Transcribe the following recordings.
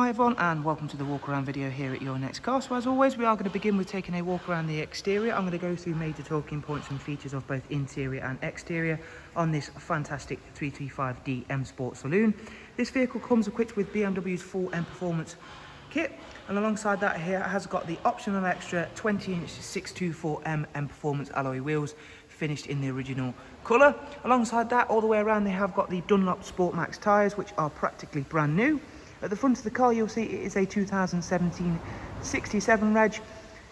Hi everyone and welcome to the walk around video here at Your Next Car. So as always, we are going to begin with taking a walk around the exterior. I'm going to go through major talking points and features of both interior and exterior on this fantastic 335D M Sport Saloon. This vehicle comes equipped with BMW's full Mperformance Kit, and alongside that here it has got the optional extra 20-inch 624M Mperformance alloy wheels finished in the original colour. Alongside that, all the way around, they have got the Dunlop Sport Max tyres, which are practically brand new. At the front of the car, you'll see it is a 2017 67 reg.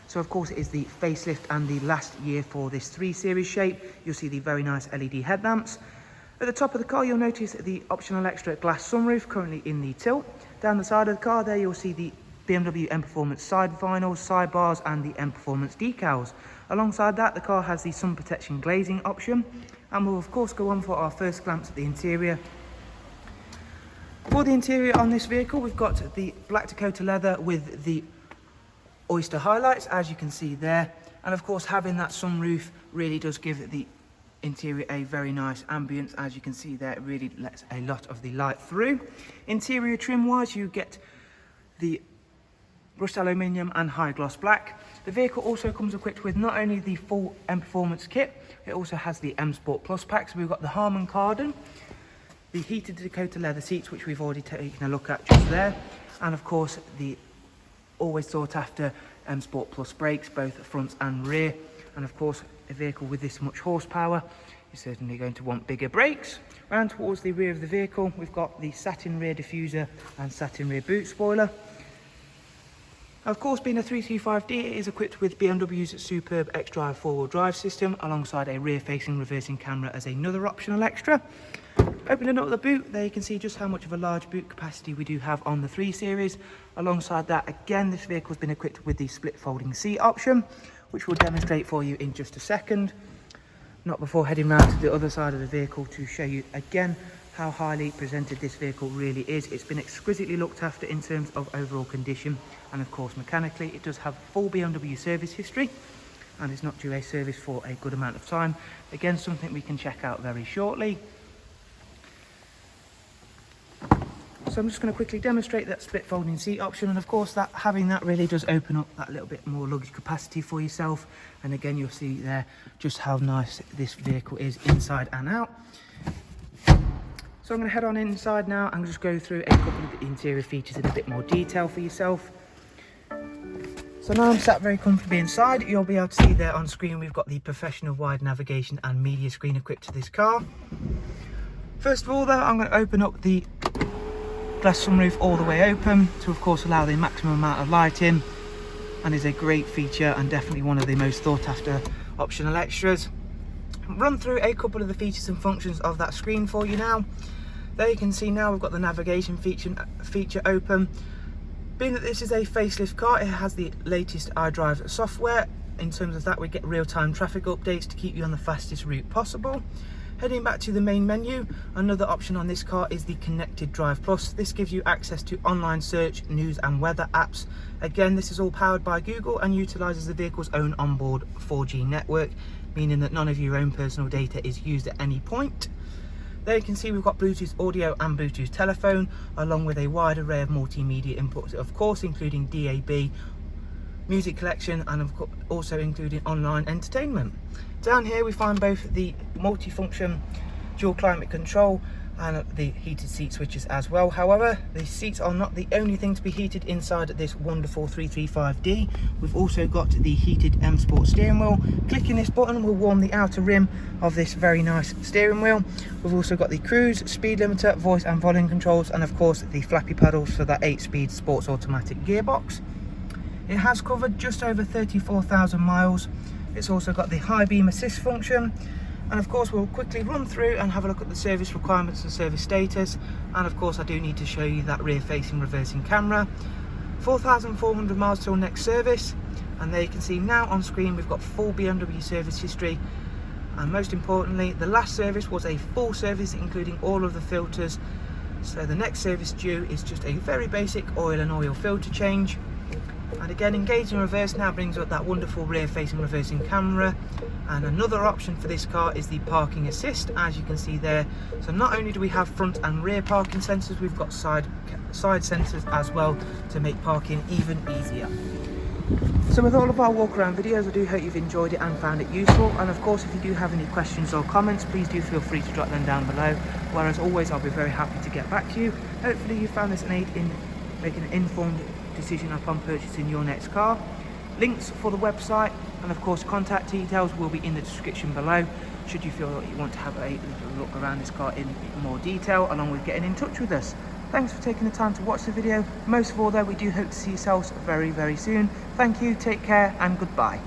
So of course it is the facelift and the last year for this 3 Series shape. You'll see the very nice LED headlamps. At the top of the car, you'll notice the optional extra glass sunroof currently in the tilt. Down the side of the car there, you'll see the BMW Mperformance side vinyls, sidebars and the Mperformance decals. Alongside that, the car has the sun protection glazing option. And we'll of course go on for our first glance at the interior. For the interior on this vehicle, we've got the black Dakota leather with the oyster highlights, as you can see there. And of course, having that sunroof really does give the interior a very nice ambience. As you can see there, it really lets a lot of the light through. Interior trim wise, you get the brushed aluminium and high gloss black. The vehicle also comes equipped with not only the full Mperformance kit, it also has the M Sport Plus pack. So we've got the Harman Kardon, the heated Dakota leather seats, which we've already taken a look at just there, and of course the always sought after M Sport Plus brakes, both front and rear. And of course, a vehicle with this much horsepower is certainly going to want bigger brakes. Round towards the rear of the vehicle, we've got the satin rear diffuser and satin rear boot spoiler. Of course, being a 335D, it is equipped with BMW's superb xDrive four-wheel drive system, alongside a rear-facing reversing camera as another optional extra. Opening up the boot, there you can see just how much of a large boot capacity we do have on the 3 Series. Alongside that, again, this vehicle has been equipped with the split folding seat option, which we'll demonstrate for you in just a second. Not before heading round to the other side of the vehicle to show you again how highly presented this vehicle really is. It's been exquisitely looked after in terms of overall condition, and of course mechanically it does have full BMW service history and is not due a service for a good amount of time. Again, something we can check out very shortly. So I'm just going to quickly demonstrate that split folding seat option, and of course that having that really does open up that little bit more luggage capacity for yourself. And again, you'll see there just how nice this vehicle is inside and out. So I'm going to head on inside now and just go through a couple of the interior features in a bit more detail for yourself. So now I'm sat very comfortably inside. You'll be able to see there on screen we've got the professional wide navigation and media screen equipped to this car. First of all though, I'm going to open up the glass sunroof all the way open to of course allow the maximum amount of light in, and is a great feature and definitely one of the most sought after optional extras. Run through a couple of the features and functions of that screen for you now. There you can see now we've got the navigation feature open. Being that this is a facelift car, it has the latest iDrive software. In terms of that, we get real-time traffic updates to keep you on the fastest route possible. Heading back to the main menu, another option on this car is the Connected Drive Plus. This gives you access to online search, news and weather apps. Again, this is all powered by Google and utilises the vehicle's own onboard 4G network, meaning that none of your own personal data is used at any point. There you can see we've got Bluetooth audio and Bluetooth telephone, along with a wide array of multimedia inputs, of course including DAB, music collection, and of course also including online entertainment. Down here we find both the multifunction dual climate control and the heated seat switches as well. However, the seats are not the only thing to be heated inside this wonderful 335D. We've also got the heated M Sport steering wheel. Clicking this button will warm the outer rim of this very nice steering wheel. We've also got the cruise, speed limiter, voice and volume controls, and of course the flappy paddles for that 8-speed sports automatic gearbox. It has covered just over 34,000 miles. It's also got the high beam assist function. And of course we'll quickly run through and have a look at the service requirements and service status. And of course I do need to show you that rear facing reversing camera. 4,400 miles till next service. And there you can see now on screen we've got full BMW service history. And most importantly, the last service was a full service including all of the filters. So the next service due is just a very basic oil and oil filter change. And again, engage in reverse now brings up that wonderful rear facing reversing camera. And another option for this car is the parking assist, as you can see there. So not only do we have front and rear parking sensors, we've got side sensors as well to make parking even easier. So with all of our walk around videos, I do hope you've enjoyed it and found it useful. And of course, if you do have any questions or comments, please do feel free to drop them down below. Where as always, I'll be very happy to get back to you. Hopefully you found this an aid in making an informed decision upon purchasing your next car. Links for the website and of course contact details will be in the description below, should you feel that you want to have a little look around this car in more detail, along with getting in touch with us. Thanks for taking the time to watch the video. Most of all though, we do hope to see yourselves very, very soon. Thank you, take care and goodbye.